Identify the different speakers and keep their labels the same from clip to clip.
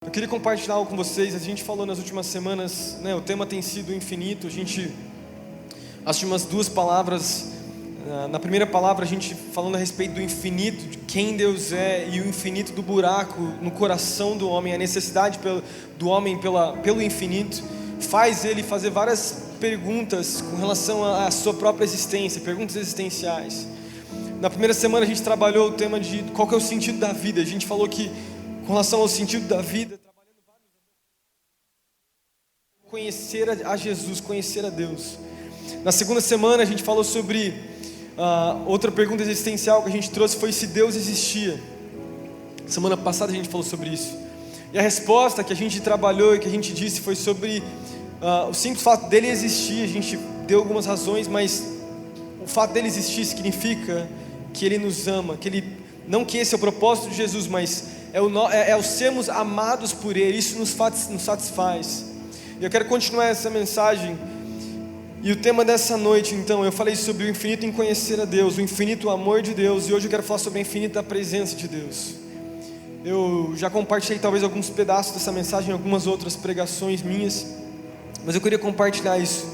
Speaker 1: Eu queria compartilhar algo com vocês. A gente falou nas últimas semanas, né, o tema tem sido infinito. A gente assistiu umas duas palavras. Na primeira palavra a gente falando a respeito do infinito, de quem Deus é, e o infinito do buraco no coração do homem, a necessidade do homem pelo infinito, faz ele fazer várias perguntas com relação à sua própria existência, perguntas existenciais. Na primeira semana a gente trabalhou o tema de qual que é o sentido da vida. A gente falou que com relação ao sentido da vida, conhecer a Jesus, conhecer a Deus. Na segunda semana a gente falou sobre outra pergunta existencial que a gente trouxe foi se Deus existia. Semana passada a gente falou sobre isso. E a resposta que a gente trabalhou e que a gente disse foi sobre o simples fato dele existir. A gente deu algumas razões, mas o fato dele existir significa que ele nos ama, que ele, não que esse é o propósito de Jesus, mas é o sermos amados por ele. Isso nos satisfaz. E eu quero continuar essa mensagem. E o tema dessa noite, então, eu falei sobre o infinito em conhecer a Deus, o infinito amor de Deus, e hoje eu quero falar sobre a infinita presença de Deus. Eu já compartilhei talvez alguns pedaços dessa mensagem em algumas outras pregações minhas, mas eu queria compartilhar isso.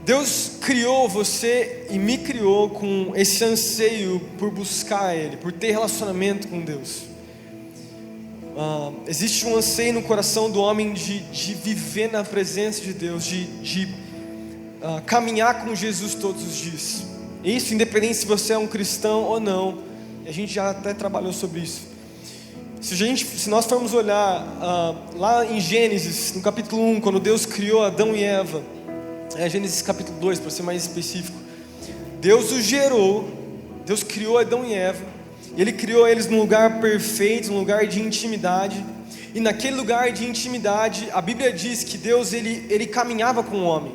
Speaker 1: Deus criou você e me criou com esse anseio por buscar Ele, por ter relacionamento com Deus. Existe um anseio no coração do homem de viver na presença de Deus, de caminhar com Jesus todos os dias. Isso independente se você é um cristão ou não. A gente já até trabalhou sobre isso. Se nós formos olhar lá em Gênesis, no capítulo 1, quando Deus criou Adão e Eva, Gênesis capítulo 2 para ser mais específico, Deus os gerou, Deus criou Adão e Eva, e Ele criou eles num lugar perfeito, num lugar de intimidade. E naquele lugar de intimidade, a Bíblia diz que Deus ele caminhava com o homem.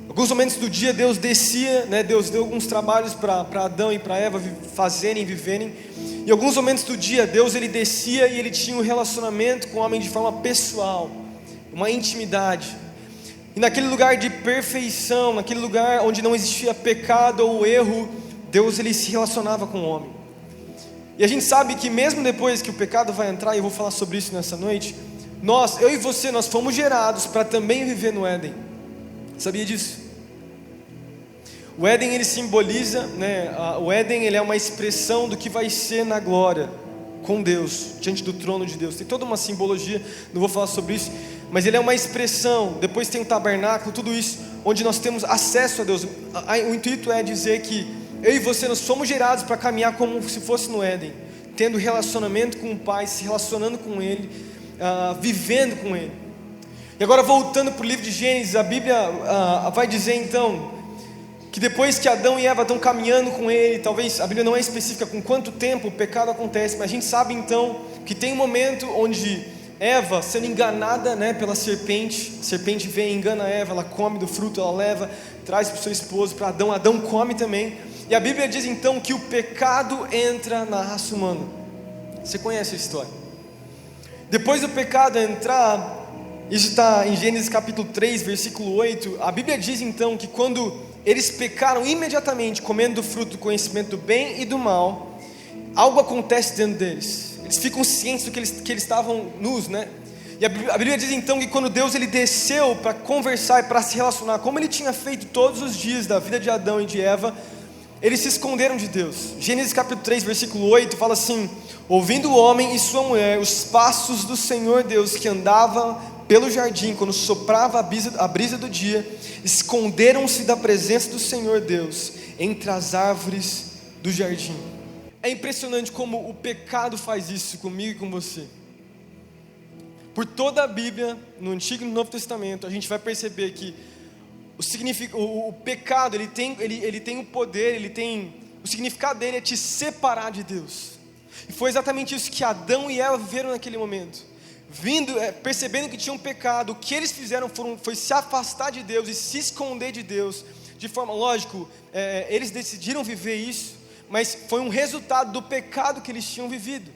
Speaker 1: Alguns momentos do dia Deus descia, né? Deus deu alguns trabalhos para Adão e para Eva fazerem, viverem. E alguns momentos do dia Deus ele descia e ele tinha um relacionamento com o homem de forma pessoal, uma intimidade. E naquele lugar de perfeição, naquele lugar onde não existia pecado ou erro, Deus ele se relacionava com o homem. E a gente sabe que mesmo depois que o pecado vai entrar, e eu vou falar sobre isso nessa noite, eu e você, nós fomos gerados para também viver no Éden. Sabia disso? O Éden ele simboliza, né, o Éden ele é uma expressão do que vai ser na glória, com Deus, diante do trono de Deus. Tem toda uma simbologia, não vou falar sobre isso, mas ele é uma expressão. Depois tem o tabernáculo, tudo isso, onde nós temos acesso a Deus. O intuito é dizer que eu e você, nós somos gerados para caminhar como se fosse no Éden, tendo relacionamento com o Pai, se relacionando com Ele, vivendo com Ele. E agora voltando para o livro de Gênesis, a Bíblia vai dizer então, que depois que Adão e Eva estão caminhando com Ele, talvez a Bíblia não é específica com quanto tempo o pecado acontece, mas a gente sabe então, que tem um momento onde Eva, sendo enganada, né, pela serpente, a serpente vem e engana Eva, ela come do fruto, ela leva, traz para o seu esposo, para Adão, Adão come também. E a Bíblia diz então que o pecado entra na raça humana. Você conhece a história? Depois do pecado entrar, isso está em Gênesis capítulo 3, versículo 8. A Bíblia diz então que quando eles pecaram imediatamente, comendo do fruto do conhecimento do bem e do mal, algo acontece dentro deles. Eles ficam cientes do que eles estavam nus, né? E a Bíblia diz então que quando Deus ele desceu para conversar e para se relacionar, como ele tinha feito todos os dias da vida de Adão e de Eva, eles se esconderam de Deus. Gênesis capítulo 3, versículo 8 fala assim: ouvindo o homem e sua mulher os passos do Senhor Deus que andava pelo jardim quando soprava a brisa do dia, esconderam-se da presença do Senhor Deus entre as árvores do jardim. É impressionante como o pecado faz isso comigo e com você. Por toda a Bíblia, no Antigo e no Novo Testamento, a gente vai perceber que o pecado ele tem o poder, o significado dele é te separar de Deus. E foi exatamente isso que Adão e Eva viveram naquele momento. Percebendo que tinham pecado, o que eles fizeram foi se afastar de Deus e se esconder de Deus. De forma, lógico, eles decidiram viver isso, mas foi um resultado do pecado que eles tinham vivido.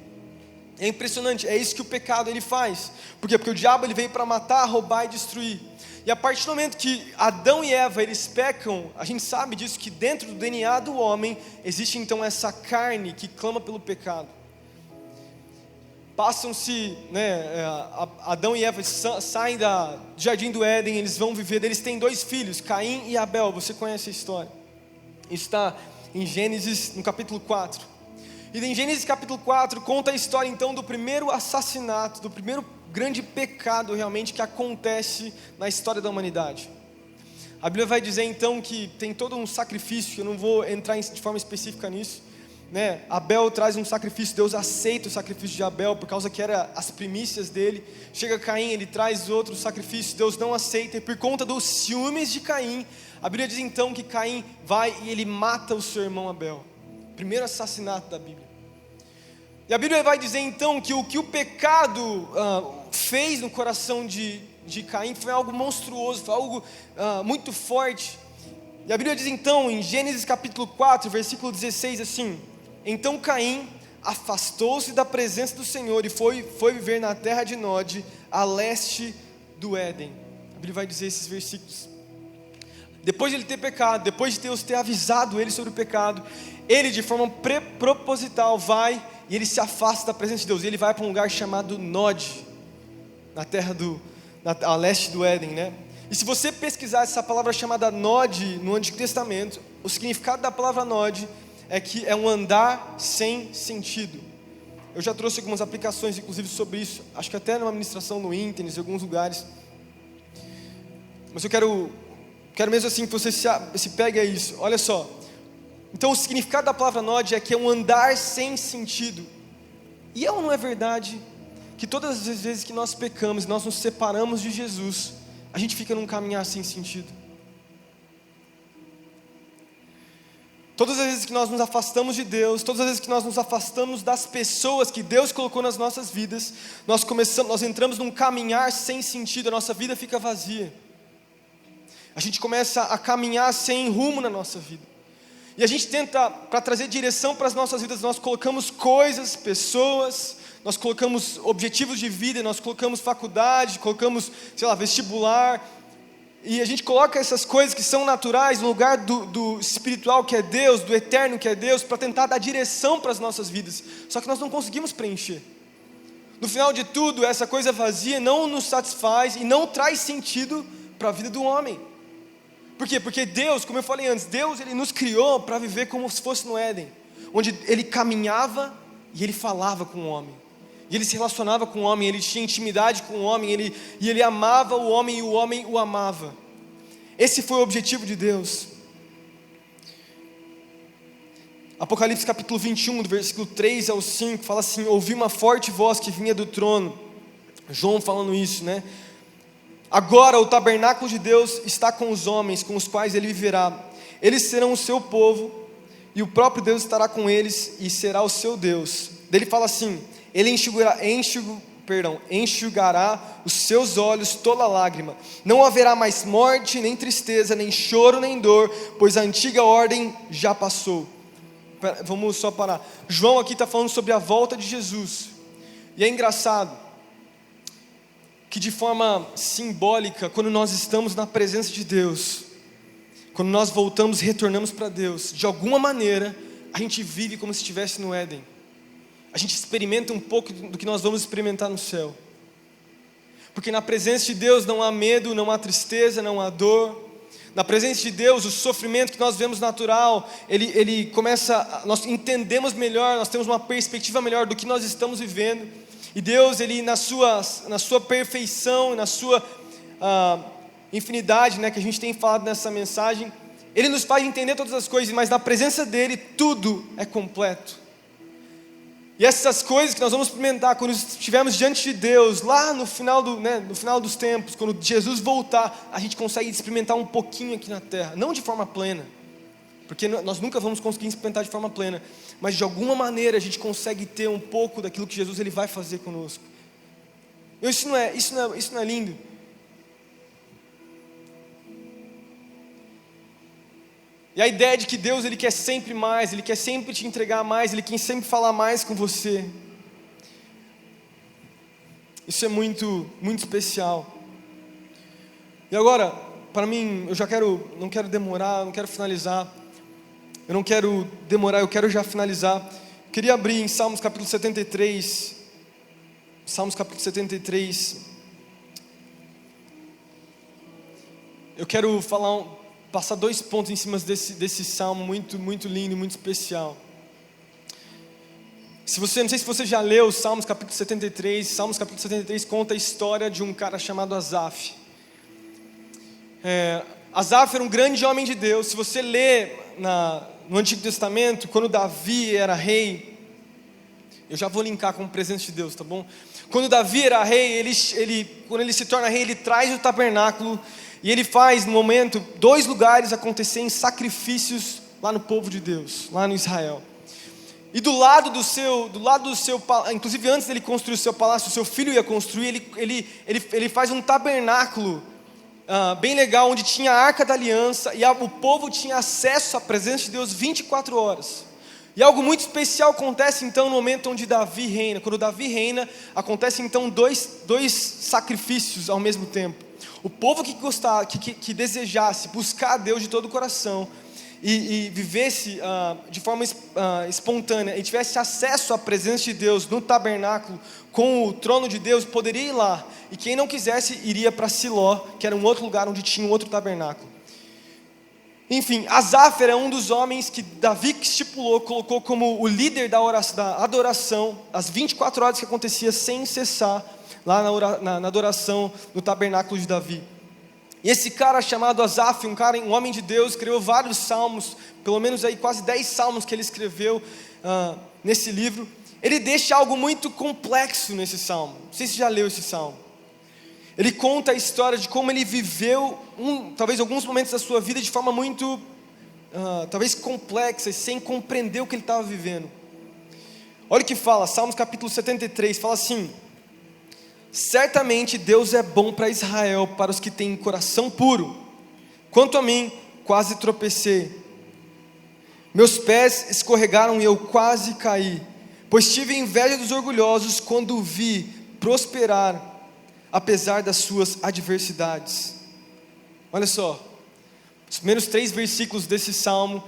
Speaker 1: É impressionante, é isso que o pecado ele faz. Por quê? Porque o diabo ele veio para matar, roubar e destruir. E a partir do momento que Adão e Eva eles pecam, a gente sabe disso, que dentro do DNA do homem existe então essa carne que clama pelo pecado. Passam-se, Adão e Eva saem do jardim do Éden, eles vão viver, eles têm 2 filhos, Caim e Abel. Você conhece a história? Isso está em Gênesis, no capítulo 4. E em Gênesis capítulo 4 conta a história então do primeiro assassinato, do primeiro grande pecado realmente que acontece na história da humanidade. A Bíblia vai dizer então que tem todo um sacrifício, eu não vou entrar de forma específica nisso, Abel traz um sacrifício, Deus aceita o sacrifício de Abel, por causa que era as primícias dele. Chega Caim, ele traz outro sacrifício, Deus não aceita, e por conta dos ciúmes de Caim, a Bíblia diz então que Caim vai e ele mata o seu irmão Abel. Primeiro assassinato da Bíblia. E a Bíblia vai dizer então que o que o pecado fez no coração de Caim foi algo monstruoso, foi algo muito forte. E a Bíblia diz então, em Gênesis capítulo 4, versículo 16 assim: então Caim afastou-se da presença do Senhor e foi viver na terra de Nod, a leste do Éden. A Bíblia vai dizer esses versículos. Depois de ele ter pecado, depois de Deus ter avisado ele sobre o pecado, ele de forma proposital vai e ele se afasta da presença de Deus. Ele vai para um lugar chamado Nod, na terra a leste do Éden, E se você pesquisar essa palavra chamada Nod no Antigo Testamento, o significado da palavra Nod é que é um andar sem sentido. Eu já trouxe algumas aplicações inclusive sobre isso, acho que até numa ministração no Internet, em alguns lugares. Mas eu quero mesmo assim que você se pegue a isso. Olha só, então o significado da palavra Nod é que é um andar sem sentido. E é ou não é verdade que todas as vezes que nós pecamos, nós nos separamos de Jesus, a gente fica num caminhar sem sentido? Todas as vezes que nós nos afastamos de Deus, todas as vezes que nós nos afastamos das pessoas que Deus colocou nas nossas vidas, nós entramos num caminhar sem sentido, a nossa vida fica vazia. A gente começa a caminhar sem rumo na nossa vida. E a gente tenta, para trazer direção para as nossas vidas, nós colocamos coisas, pessoas, nós colocamos objetivos de vida, nós colocamos faculdade, colocamos, vestibular. E a gente coloca essas coisas que são naturais no lugar do espiritual que é Deus, do eterno que é Deus, para tentar dar direção para as nossas vidas. Só que nós não conseguimos preencher. No final de tudo, essa coisa vazia não nos satisfaz e não traz sentido para a vida do homem. Por quê? Porque Deus, como eu falei antes, Deus ele nos criou para viver como se fosse no Éden, onde Ele caminhava e Ele falava com o homem. E Ele se relacionava com o homem, Ele tinha intimidade com o homem, Ele amava o homem e o homem o amava. Esse foi o objetivo de Deus. Apocalipse capítulo 21, do versículo 3 ao 5, fala assim: ouvi uma forte voz que vinha do trono. João falando isso, Agora o tabernáculo de Deus está com os homens, com os quais Ele viverá. Eles serão o seu povo, e o próprio Deus estará com eles, e será o seu Deus. Daí ele fala assim: Ele enxugará os seus olhos toda lágrima. Não haverá mais morte, nem tristeza, nem choro, nem dor, pois a antiga ordem já passou. Vamos só parar. João aqui está falando sobre a volta de Jesus. E é engraçado que de forma simbólica, quando nós estamos na presença de Deus, quando nós voltamos e retornamos para Deus, de alguma maneira, a gente vive como se estivesse no Éden. A gente experimenta um pouco do que nós vamos experimentar no céu. Porque na presença de Deus não há medo, não há tristeza, não há dor. Na presença de Deus, o sofrimento que nós vemos natural, ele começa, nós entendemos melhor, nós temos uma perspectiva melhor do que nós estamos vivendo. E Deus, Ele na sua perfeição, na sua infinidade, que a gente tem falado nessa mensagem, Ele nos faz entender todas as coisas, mas na presença dEle, tudo é completo. E essas coisas que nós vamos experimentar quando estivermos diante de Deus, lá no final dos tempos, quando Jesus voltar, a gente consegue experimentar um pouquinho aqui na terra, não de forma plena, porque nós nunca vamos conseguir experimentar de forma plena, mas de alguma maneira a gente consegue ter um pouco daquilo que Jesus ele vai fazer conosco. Isso não é lindo? E a ideia de que Deus ele quer sempre mais, Ele quer sempre te entregar mais, Ele quer sempre falar mais com você. Isso é muito, muito especial. E agora, para mim, não quero demorar, não quero finalizar. Eu não quero demorar, eu quero já finalizar. Eu queria abrir em Salmos capítulo 73. Salmos capítulo 73. Eu quero passar 2 pontos em cima desse salmo muito lindo, muito especial. Não sei se você já leu Salmos capítulo 73. Salmos capítulo 73 conta a história de um cara chamado Asaf. Asaf era um grande homem de Deus. Se você lê no Antigo Testamento, quando Davi era rei, eu já vou linkar com a presença de Deus, tá bom? Quando Davi era rei, quando ele se torna rei, ele traz o tabernáculo e ele faz, no momento, 2 lugares acontecerem sacrifícios lá no povo de Deus, lá no Israel. E do lado do seu, inclusive antes dele construir o seu palácio, o seu filho ia construir, ele faz um tabernáculo bem legal, onde tinha a Arca da Aliança, e o povo tinha acesso à presença de Deus 24 horas. E algo muito especial acontece então no momento onde Davi reina. Quando Davi reina, acontecem então dois sacrifícios ao mesmo tempo. O povo que desejasse buscar a Deus de todo o coração, e vivesse de forma espontânea, e tivesse acesso à presença de Deus no tabernáculo, com o trono de Deus, poderia ir lá. E quem não quisesse, iria para Siló, que era um outro lugar onde tinha um outro tabernáculo. Enfim, Asaf era um dos homens que Davi estipulou, colocou como o líder da adoração, as 24 horas que acontecia sem cessar, lá na adoração no tabernáculo de Davi. E esse cara chamado Asaf, um homem de Deus, escreveu vários salmos, pelo menos aí quase 10 salmos que ele escreveu nesse livro. Ele deixa algo muito complexo nesse salmo. Não sei se você já leu esse salmo. Ele conta a história de como ele viveu, talvez alguns momentos da sua vida de forma muito, talvez complexa, sem compreender o que ele estava vivendo. Olha o que fala, Salmos capítulo 73, fala assim: certamente Deus é bom para Israel, para os que têm coração puro. Quanto a mim, quase tropecei. Meus pés escorregaram e eu quase caí, pois tive inveja dos orgulhosos quando vi prosperar, apesar das suas adversidades. Olha só, os primeiros 3 versículos desse salmo,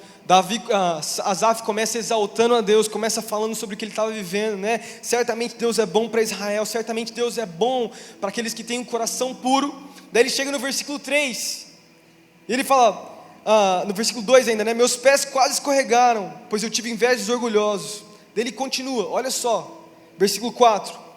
Speaker 1: Asaf começa exaltando a Deus, começa falando sobre o que ele estava vivendo, né? Certamente Deus é bom para Israel, certamente Deus é bom para aqueles que têm um coração puro. Daí ele chega no versículo 3, e ele fala, no versículo 2 ainda, né? Meus pés quase escorregaram, pois eu tive inveja dos orgulhosos. Daí ele continua, olha só, versículo 4: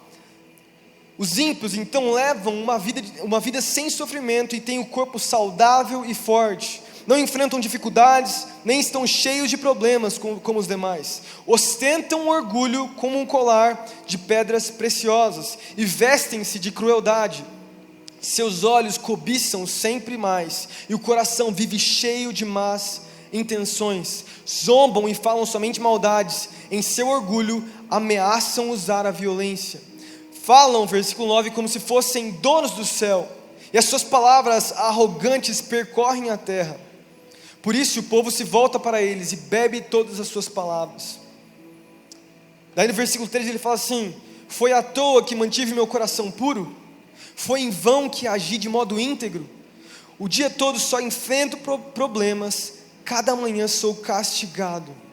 Speaker 1: os ímpios então levam uma vida sem sofrimento e têm o corpo saudável e forte. Não enfrentam dificuldades, nem estão cheios de problemas como os demais. Ostentam orgulho como um colar de pedras preciosas e vestem-se de crueldade. Seus olhos cobiçam sempre mais e o coração vive cheio de más intenções. Zombam e falam somente maldades. Em seu orgulho ameaçam usar a violência. Falam, versículo 9, como se fossem donos do céu, e as suas palavras arrogantes percorrem a terra. Por isso o povo se volta para eles e bebe todas as suas palavras. Daí no versículo 3 ele fala assim: foi à toa que mantive meu coração puro? Foi em vão que agi de modo íntegro? O dia todo só enfrento problemas, cada manhã sou castigado.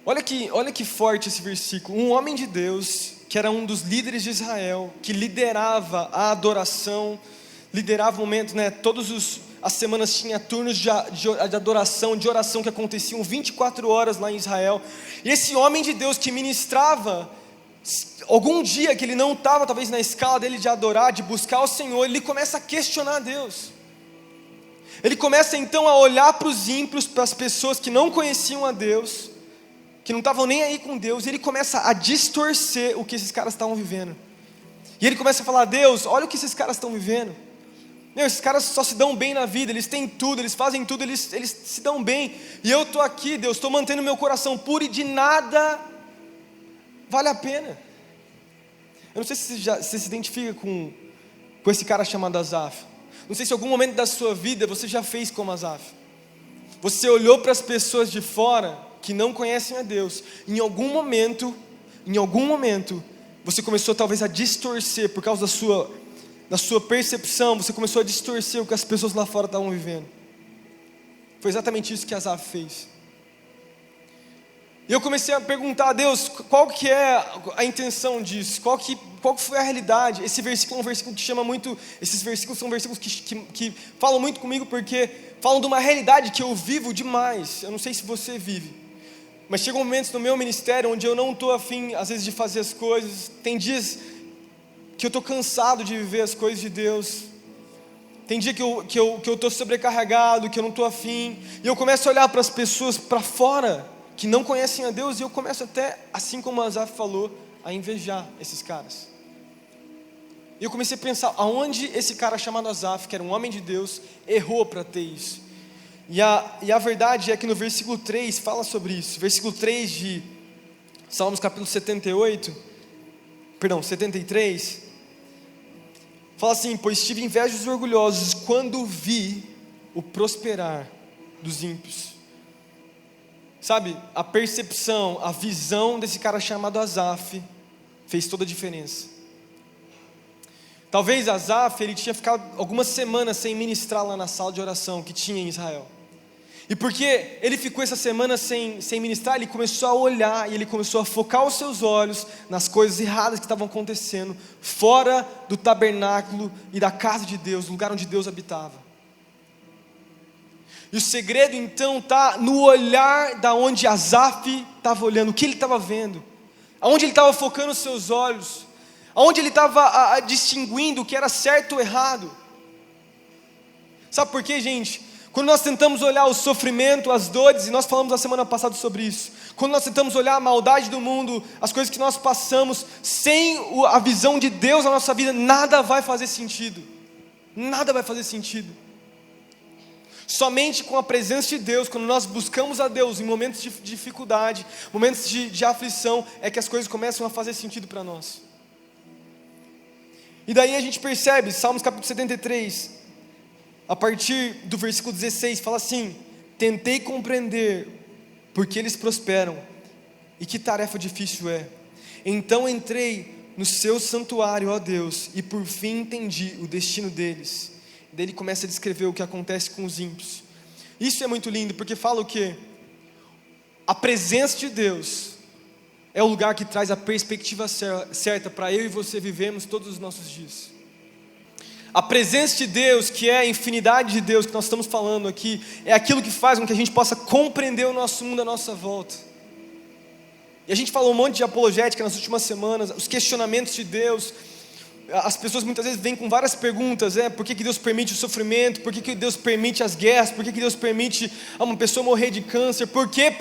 Speaker 1: Olha que forte esse versículo. Um homem de Deus, que era um dos líderes de Israel, que liderava a adoração, liderava o momento, né? Todas as semanas tinha turnos de adoração, de oração que aconteciam 24 horas lá em Israel. E esse homem de Deus que ministrava, algum dia que ele não estava talvez na escala dele de adorar, de buscar o Senhor, ele começa a questionar Deus. Ele começa então a olhar para os ímpios, para as pessoas que não conheciam a Deus, que não estavam nem aí com Deus, e ele começa a distorcer o que esses caras estavam vivendo. E ele começa a falar: Deus, olha o que esses caras estão vivendo. Esses caras só se dão bem na vida, eles têm tudo, eles fazem tudo, eles se dão bem. E eu estou aqui, Deus, estou mantendo meu coração puro e de nada vale a pena. Eu não sei se você se identifica com esse cara chamado Asaf. Não sei se em algum momento da sua vida você já fez como Asaf. Você olhou para as pessoas de fora que não conhecem a Deus. Em algum momento, você começou talvez a distorcer por causa da sua percepção. Você começou a distorcer o que as pessoas lá fora estavam vivendo. Foi exatamente isso que Asaf fez. E eu comecei a perguntar a Deus, qual que é a intenção disso? Qual que foi a realidade? Esse versículo é um versículo que chama muito, esses versículos são versículos que falam muito comigo, porque falam de uma realidade que eu vivo demais. Eu não sei se você vive, mas chegam momentos no meu ministério onde eu não estou afim, às vezes, de fazer as coisas. Tem dias que eu estou cansado de viver as coisas de Deus. Tem dia que eu estou sobrecarregado, que eu não estou afim. E eu começo a olhar para as pessoas para fora, que não conhecem a Deus, e eu começo até, assim como o Asaf falou, a invejar esses caras. E eu comecei a pensar, aonde esse cara chamado Asaf, que era um homem de Deus, errou para ter isso. E a verdade é que no versículo 3 fala sobre isso. Versículo 3 de Salmos capítulo 73, fala assim: pois tive inveja dos orgulhosos quando vi o prosperar dos ímpios. Sabe, a percepção, a visão desse cara chamado Asaf fez toda a diferença. Talvez Asaf, ele tinha ficado algumas semanas sem ministrar lá na sala de oração que tinha em Israel. E porque ele ficou essa semana sem ministrar, ele começou a olhar e ele começou a focar os seus olhos nas coisas erradas que estavam acontecendo fora do tabernáculo e da casa de Deus, lugar onde Deus habitava. E o segredo então está no olhar da onde Asaf estava olhando, o que ele estava vendo, aonde ele estava focando os seus olhos, aonde ele estava distinguindo o que era certo ou errado. Sabe por quê, gente? Quando nós tentamos olhar o sofrimento, as dores, e nós falamos na semana passada sobre isso, quando nós tentamos olhar a maldade do mundo, as coisas que nós passamos, sem a visão de Deus na nossa vida, nada vai fazer sentido. Nada vai fazer sentido. Somente com a presença de Deus, quando nós buscamos a Deus em momentos de dificuldade, momentos de aflição, é que as coisas começam a fazer sentido para nós. E daí a gente percebe, Salmos capítulo 73, a partir do versículo 16, fala assim: tentei compreender porque eles prosperam, e que tarefa difícil é. Então entrei no seu santuário, ó Deus, e por fim entendi o destino deles. Daí ele começa a descrever o que acontece com os ímpios. Isso é muito lindo, porque fala o quê? A presença de Deus é o lugar que traz a perspectiva certa para eu e você vivermos todos os nossos dias. A presença de Deus, que é a infinidade de Deus que nós estamos falando aqui, é aquilo que faz com que a gente possa compreender o nosso mundo à nossa volta. E a gente falou um monte de apologética nas últimas semanas, os questionamentos de Deus. As pessoas muitas vezes vêm com várias perguntas, por que Deus permite o sofrimento, por que Deus permite as guerras, por que Deus permite uma pessoa morrer de câncer, por quê?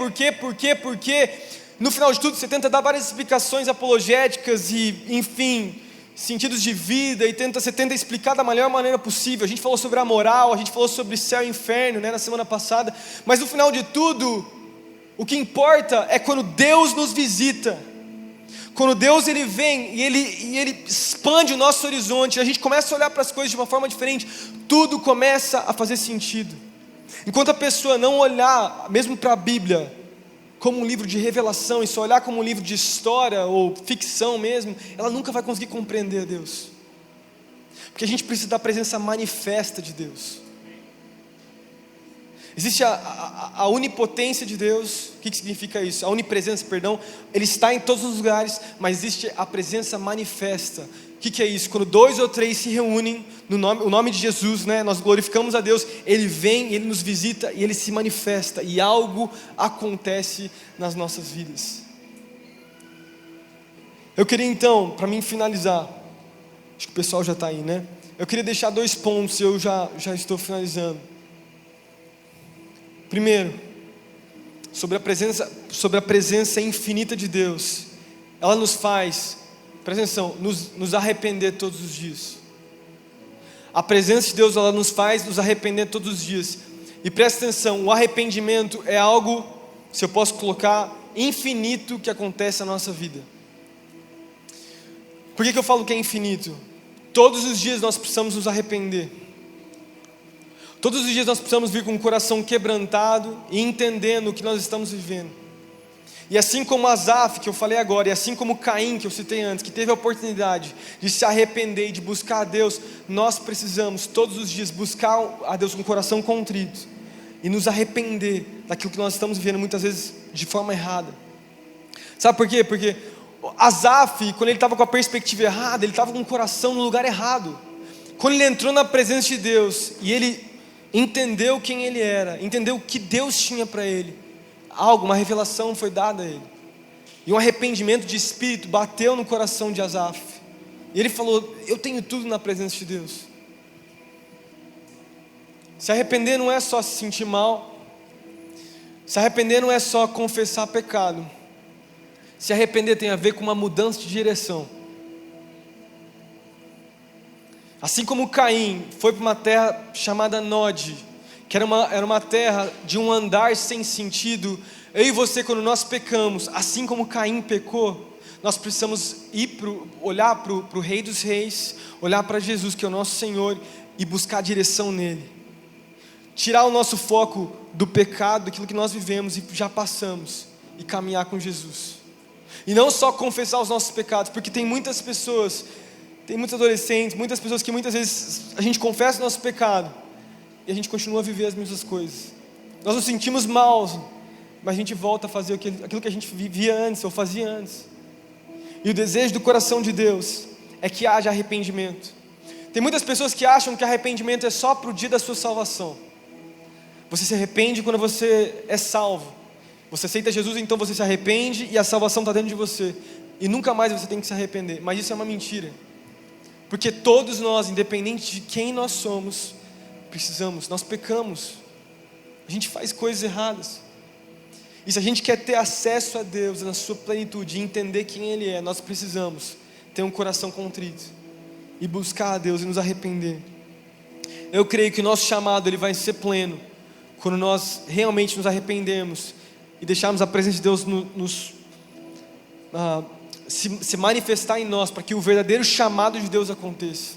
Speaker 1: No final de tudo você tenta dar várias explicações apologéticas e, enfim, sentidos de vida, e você tenta explicar da melhor maneira possível. A gente falou sobre a moral, a gente falou sobre céu e inferno, na semana passada, mas no final de tudo, o que importa é quando Deus nos visita. Quando Deus ele vem e ele expande o nosso horizonte, a gente começa a olhar para as coisas de uma forma diferente, tudo começa a fazer sentido. Enquanto a pessoa não olhar, mesmo para a Bíblia, como um livro de revelação, e só olhar como um livro de história ou ficção mesmo, ela nunca vai conseguir compreender Deus. Porque a gente precisa da presença manifesta de Deus. Existe a onipotência de Deus. O que significa isso? A onipresença, perdão. Ele está em todos os lugares, mas existe a presença manifesta. O que é isso? Quando 2 ou 3 se reúnem no nome de Jesus, nós glorificamos a Deus, Ele vem, Ele nos visita e Ele se manifesta, e algo acontece nas nossas vidas. Eu queria então, para mim finalizar, acho que o pessoal já está aí, eu queria deixar 2 pontos, eu já estou finalizando. Primeiro, sobre a presença infinita de Deus. Ela nos faz, presta atenção, nos arrepender todos os dias. A presença de Deus, ela nos faz nos arrepender todos os dias. E presta atenção, o arrependimento é algo, se eu posso colocar, infinito que acontece na nossa vida. Por que eu falo que é infinito? Todos os dias nós precisamos nos arrepender. Todos os dias nós precisamos vir com o coração quebrantado e entendendo o que nós estamos vivendo. E assim como Asaf, que eu falei agora, e assim como Caim, que eu citei antes, que teve a oportunidade de se arrepender e de buscar a Deus, nós precisamos todos os dias buscar a Deus com o coração contrito e nos arrepender daquilo que nós estamos vivendo muitas vezes de forma errada. Sabe por quê? Porque Asaf, quando ele estava com a perspectiva errada, ele estava com o coração no lugar errado. Quando ele entrou na presença de Deus e ele entendeu quem ele era, entendeu o que Deus tinha para ele, uma revelação foi dada a ele, e um arrependimento de espírito bateu no coração de Asaf, e ele falou: eu tenho tudo na presença de Deus. Se arrepender não é só se sentir mal, se arrepender não é só confessar pecado, se arrepender tem a ver com uma mudança de direção. Assim como Caim foi para uma terra chamada Nod, que era uma terra de um andar sem sentido, eu e você, quando nós pecamos, assim como Caim pecou, nós precisamos olhar para o Rei dos Reis, olhar para Jesus, que é o nosso Senhor, e buscar direção nele. Tirar o nosso foco do pecado, daquilo que nós vivemos e já passamos, e caminhar com Jesus. E não só confessar os nossos pecados, porque tem muitas pessoas, tem muitos adolescentes, muitas pessoas que muitas vezes a gente confessa o nosso pecado e a gente continua a viver as mesmas coisas. Nós nos sentimos mal, mas a gente volta a fazer aquilo que a gente vivia antes ou fazia antes. E o desejo do coração de Deus é que haja arrependimento. Tem muitas pessoas que acham que arrependimento é só para o dia da sua salvação. Você se arrepende quando você é salvo. Você aceita Jesus, então você se arrepende e a salvação está dentro de você. E nunca mais você tem que se arrepender. Mas isso é uma mentira. Porque todos nós, independente de quem nós somos, nós pecamos. A gente faz coisas erradas. E se a gente quer ter acesso a Deus na sua plenitude e entender quem Ele é, nós precisamos ter um coração contrito e buscar a Deus e nos arrepender. Eu creio que o nosso chamado ele vai ser pleno quando nós realmente nos arrependemos e deixarmos a presença de Deus se manifestar em nós, para que o verdadeiro chamado de Deus aconteça.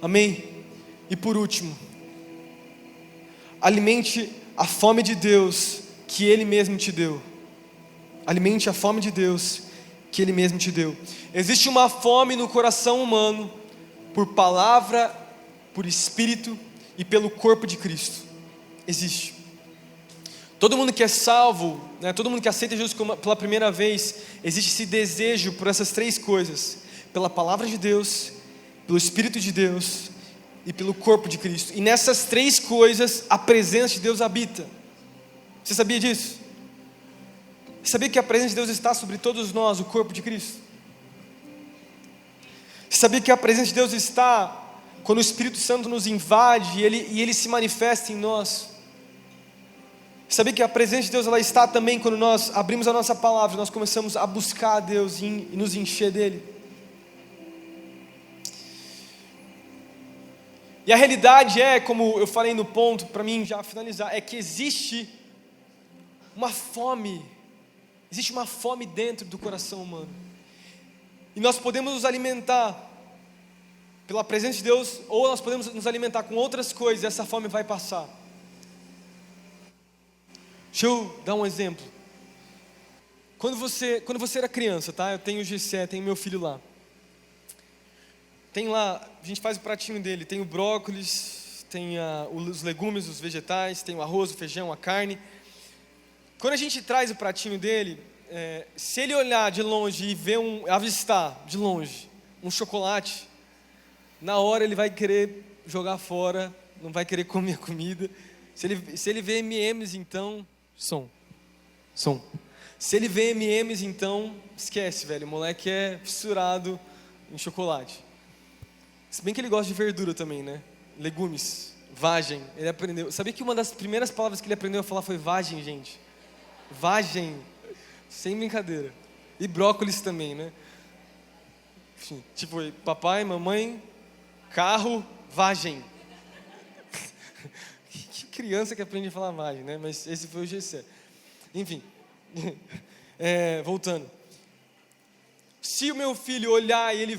Speaker 1: Amém? E por último, alimente a fome de Deus que Ele mesmo te deu. Alimente a fome de Deus que Ele mesmo te deu. Existe uma fome no coração humano por palavra, por espírito e pelo corpo de Cristo. Existe. Todo mundo que é salvo, né, todo mundo que aceita Jesus pela primeira vez, existe esse desejo por essas três coisas: pela palavra de Deus, pelo Espírito de Deus e pelo corpo de Cristo. E nessas três coisas a presença de Deus habita. Você sabia disso? Você sabia que a presença de Deus está sobre todos nós, o corpo de Cristo? Você sabia que a presença de Deus está quando o Espírito Santo nos invade e ele se manifesta em nós? Sabia que a presença de Deus ela está também quando nós abrimos a nossa palavra, nós começamos a buscar a Deus e nos encher dele. E a realidade é, como eu falei no ponto, para mim já finalizar, é que existe uma fome dentro do coração humano. E nós podemos nos alimentar pela presença de Deus, ou nós podemos nos alimentar com outras coisas, e essa fome vai passar. Deixa eu dar um exemplo. Quando você era criança, tá? Eu tenho o Gessé, tenho meu filho lá. Tem lá, a gente faz o pratinho dele, tem o brócolis, tem os legumes, os vegetais, tem o arroz, o feijão, a carne. Quando a gente traz o pratinho dele, se ele olhar de longe e avistar de longe um chocolate, na hora ele vai querer jogar fora, não vai querer comer a comida. Se ele vê M&M's, então, som. Se ele vê M&M's, então, esquece, velho, o moleque é fissurado em chocolate. Se bem que ele gosta de verdura também, né? Legumes, vagem, ele aprendeu. Sabia que uma das primeiras palavras que ele aprendeu a falar foi vagem, gente? Vagem, sem brincadeira. E brócolis também, né? Enfim, tipo, papai, mamãe, carro, vagem. Que criança que aprende a falar vagem, né? Mas esse foi o Gessé. Enfim, voltando. Se o meu filho olhar e ele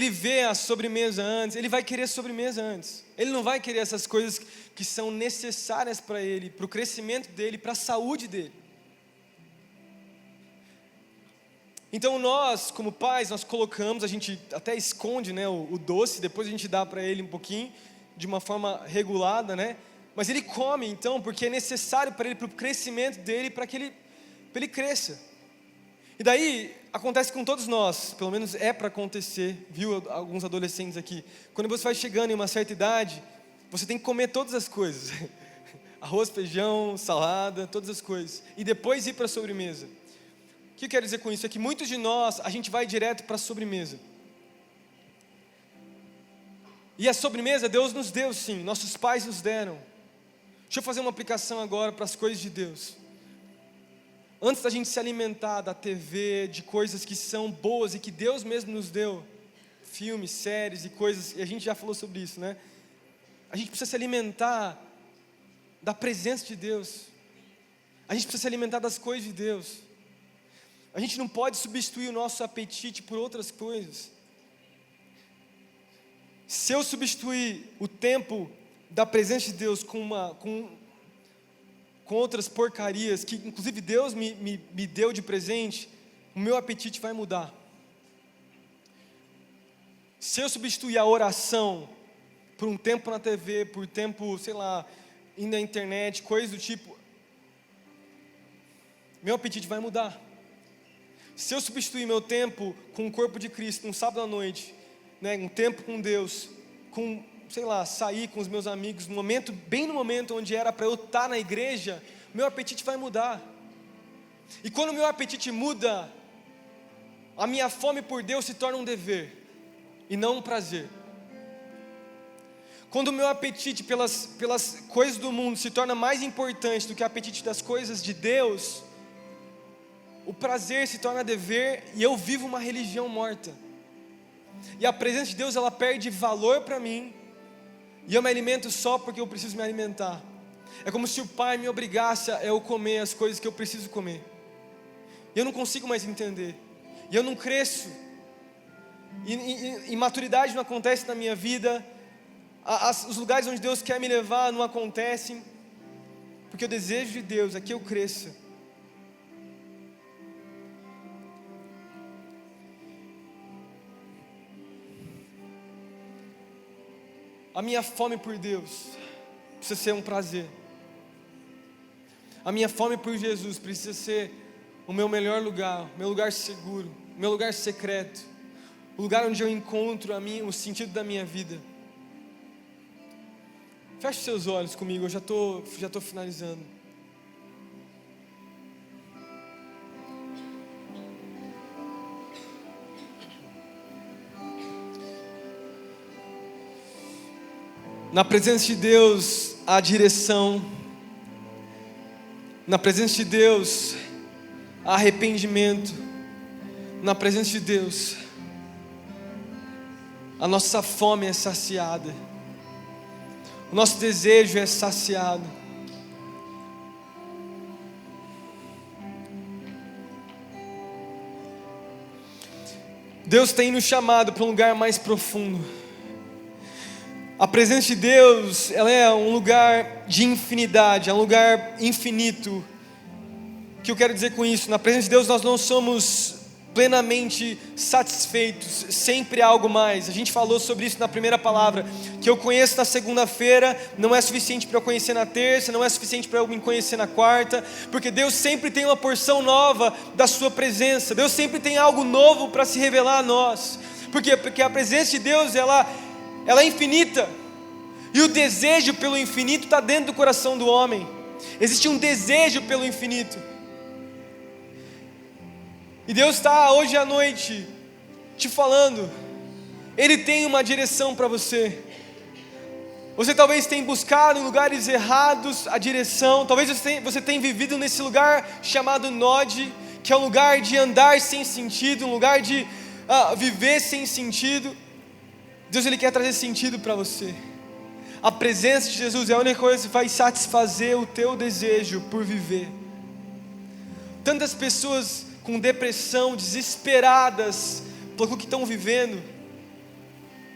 Speaker 1: vê a sobremesa antes, ele vai querer a sobremesa antes. Ele não vai querer essas coisas que são necessárias para ele, para o crescimento dele, para a saúde dele. Então nós, como pais, nós colocamos, a gente até esconde, né, o doce, depois a gente dá para ele um pouquinho, de uma forma regulada, né? Mas ele come então, porque é necessário para ele, para o crescimento dele, para que ele cresça. E daí, acontece com todos nós, pelo menos é para acontecer, viu, alguns adolescentes aqui. Quando você vai chegando em uma certa idade, você tem que comer todas as coisas. Arroz, feijão, salada, todas as coisas. E depois ir para a sobremesa. O que eu quero dizer com isso? É que muitos de nós, a gente vai direto para a sobremesa. E a sobremesa Deus nos deu sim, nossos pais nos deram. Deixa eu fazer uma aplicação agora para as coisas de Deus. Antes da gente se alimentar da TV, de coisas que são boas e que Deus mesmo nos deu, filmes, séries e coisas, e a gente já falou sobre isso, né? A gente precisa se alimentar da presença de Deus. A gente precisa se alimentar das coisas de Deus. A gente não pode substituir o nosso apetite por outras coisas. Se eu substituir o tempo da presença de Deus com outras porcarias, que inclusive Deus me deu de presente, o meu apetite vai mudar. Se eu substituir a oração por um tempo na TV, por tempo, sei lá, indo na internet, coisas do tipo, meu apetite vai mudar. Se eu substituir meu tempo com o corpo de Cristo, um sábado à noite, né, um tempo com Deus, com, sei lá, sair com os meus amigos, bem no momento onde era para eu estar na igreja, meu apetite vai mudar. E quando o meu apetite muda, a minha fome por Deus se torna um dever e não um prazer. Quando o meu apetite pelas coisas do mundo se torna mais importante do que o apetite das coisas de Deus, o prazer se torna dever e eu vivo uma religião morta. E a presença de Deus, ela perde valor para mim, e eu me alimento só porque eu preciso me alimentar. É como se o Pai me obrigasse a eu comer as coisas que eu preciso comer. E eu não consigo mais entender. E eu não cresço. E maturidade não acontece na minha vida. Os lugares onde Deus quer me levar não acontecem. Porque o desejo de Deus é que eu cresça. A minha fome por Deus precisa ser um prazer. A minha fome por Jesus precisa ser o meu melhor lugar, meu lugar seguro, meu lugar secreto, o lugar onde eu encontro o sentido da minha vida. Feche seus olhos comigo, eu já estou finalizando. Na presença de Deus, há direção. Na presença de Deus, há arrependimento. Na presença de Deus, a nossa fome é saciada. O nosso desejo é saciado. Deus tem nos chamado para um lugar mais profundo. A presença de Deus, ela é um lugar de infinidade, é um lugar infinito. O que eu quero dizer com isso? Na presença de Deus nós não somos plenamente satisfeitos, sempre há algo mais. A gente falou sobre isso na primeira palavra, que eu conheço na segunda-feira, não é suficiente para eu conhecer na terça, não é suficiente para eu me conhecer na quarta, porque Deus sempre tem uma porção nova da sua presença, Deus sempre tem algo novo para se revelar a nós. Por quê? Porque a presença de Deus, ela é infinita, e o desejo pelo infinito está dentro do coração do homem. Existe um desejo pelo infinito, e Deus está hoje à noite te falando. Ele tem uma direção para você. Você talvez tenha buscado em lugares errados a direção. Talvez você tenha vivido nesse lugar chamado Nod, que é um lugar de andar sem sentido, um lugar de viver sem sentido. Deus, Ele quer trazer sentido para você. A presença de Jesus é a única coisa que vai satisfazer o teu desejo por viver. Tantas pessoas com depressão, desesperadas pelo que estão vivendo,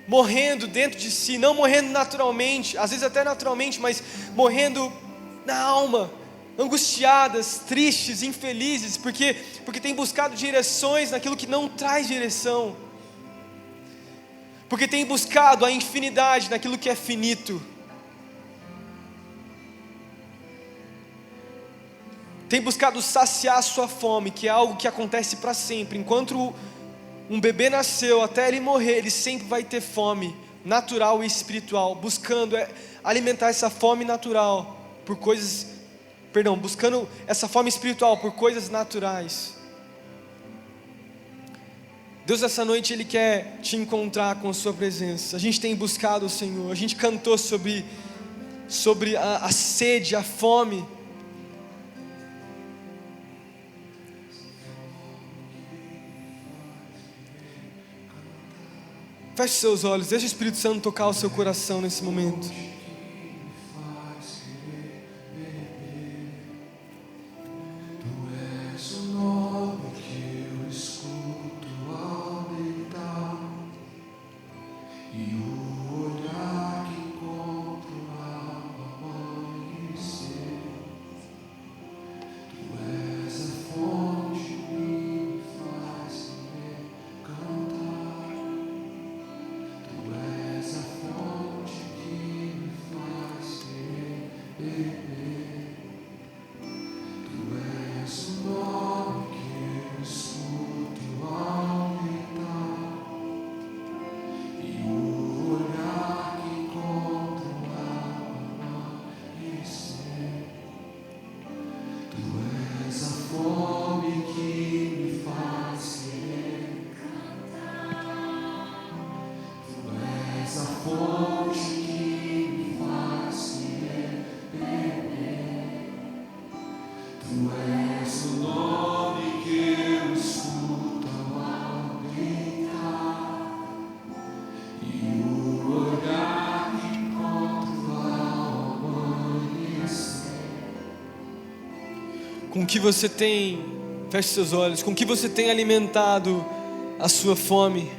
Speaker 1: morrendo dentro de si, não morrendo naturalmente, às vezes até naturalmente, mas morrendo na alma, angustiadas, tristes, infelizes, porque têm buscado direções naquilo que não traz direção, porque têm buscado a infinidade naquilo que é finito. tem buscado saciar a sua fome, que é algo que acontece para sempre. Enquanto um bebê nasceu, até ele morrer, ele sempre vai ter fome natural e espiritual, buscando alimentar essa fome natural por coisas, buscando essa fome espiritual por coisas naturais. Deus, essa noite Ele quer te encontrar com a sua presença. A gente tem buscado o Senhor, a gente cantou sobre a sede, a fome. Feche seus olhos, deixa o Espírito Santo tocar o seu coração nesse momento. Com que você tem, feche seus olhos, com que você tem alimentado a sua fome?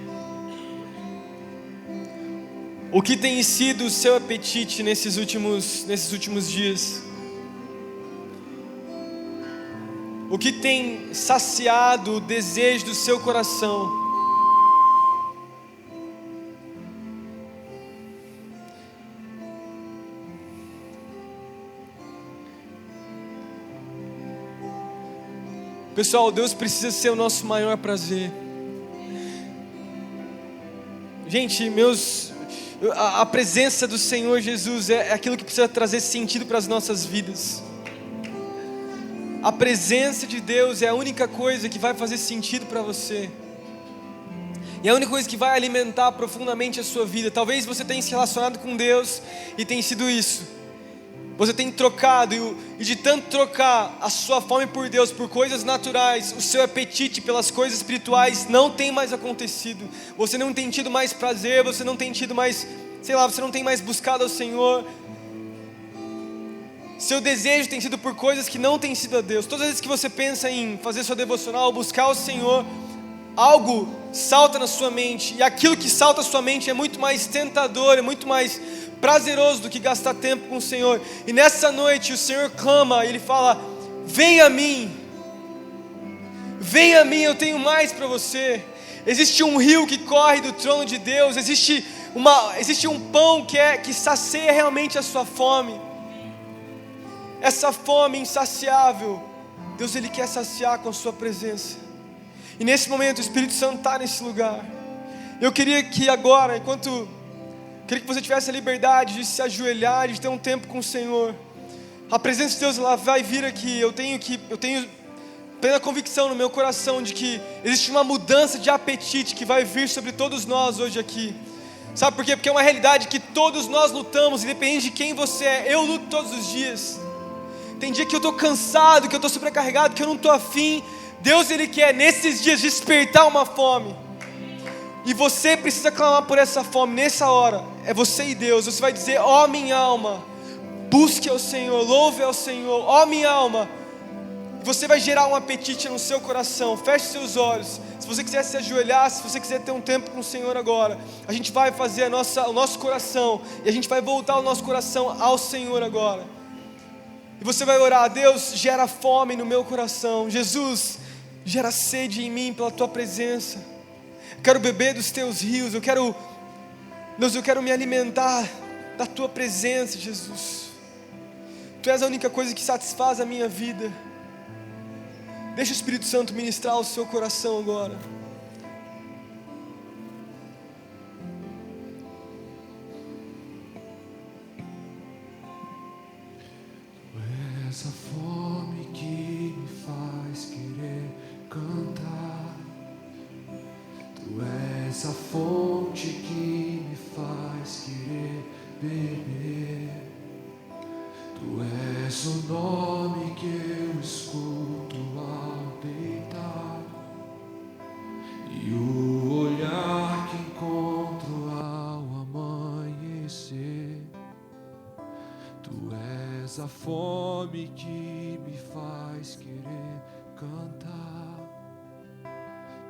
Speaker 1: O que tem sido o seu apetite nesses últimos dias? O que tem saciado o desejo do seu coração? Pessoal, Deus precisa ser o nosso maior prazer. Gente, a presença do Senhor Jesus é aquilo que precisa trazer sentido para as nossas vidas. A presença de Deus é a única coisa que vai fazer sentido para você. E é a única coisa que vai alimentar profundamente a sua vida. Talvez você tenha se relacionado com Deus e tenha sido isso. Você tem trocado, e de tanto trocar a sua fome por Deus, por coisas naturais, o seu apetite pelas coisas espirituais não tem mais acontecido. Você não tem tido mais prazer, você não tem tido mais, você não tem mais buscado ao Senhor. Seu desejo tem sido por coisas que não tem sido a Deus. Todas as vezes que você pensa em fazer sua devocional, buscar o Senhor, algo salta na sua mente, e aquilo que salta na sua mente é muito mais tentador, é muito mais prazeroso do que gastar tempo com o Senhor. E nessa noite o Senhor clama, Ele fala: vem a mim, eu tenho mais para você. Existe um rio que corre do trono de Deus, existe um pão que sacia realmente a sua fome. Essa fome insaciável, Deus Ele quer saciar com a sua presença. E nesse momento o Espírito Santo está nesse lugar. Eu queria que agora, queria que você tivesse a liberdade de se ajoelhar, de ter um tempo com o Senhor. A presença de Deus ela vai vir aqui. Eu tenho plena convicção no meu coração de que existe uma mudança de apetite que vai vir sobre todos nós hoje aqui. Sabe por quê? Porque é uma realidade que todos nós lutamos, independente de quem você é. Eu luto todos os dias. Tem dia que eu estou cansado, que eu estou sobrecarregado, que eu não estou afim. Deus Ele quer nesses dias despertar uma fome. E você precisa clamar por essa fome nessa hora. É você e Deus. Você vai dizer: ó minha alma, busque ao Senhor, louve ao Senhor, ó minha alma. Você vai gerar um apetite no seu coração. Feche seus olhos. Se você quiser se ajoelhar, se você quiser ter um tempo com o Senhor agora, a gente vai fazer o nosso coração, e a gente vai voltar o nosso coração ao Senhor agora. E você vai orar: Deus, gera fome no meu coração. Jesus, gera sede em mim pela Tua presença. Eu quero beber dos Teus rios. Deus, eu quero me alimentar da Tua presença, Jesus. Tu és a única coisa que satisfaz a minha vida. Deixa o Espírito Santo ministrar o seu coração agora.
Speaker 2: Essa fome que me faz querer cantar, Tu és a fonte que me faz querer beber, Tu és o nome que eu escuto ao deitar, e o olhar que encontro ao amanhecer. Tu és a fome que me faz querer cantar,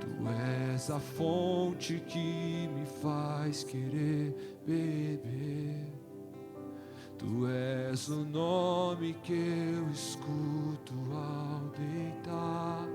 Speaker 2: Tu és a fonte que me faz querer beber, Tu és o nome que eu escuto ao deitar,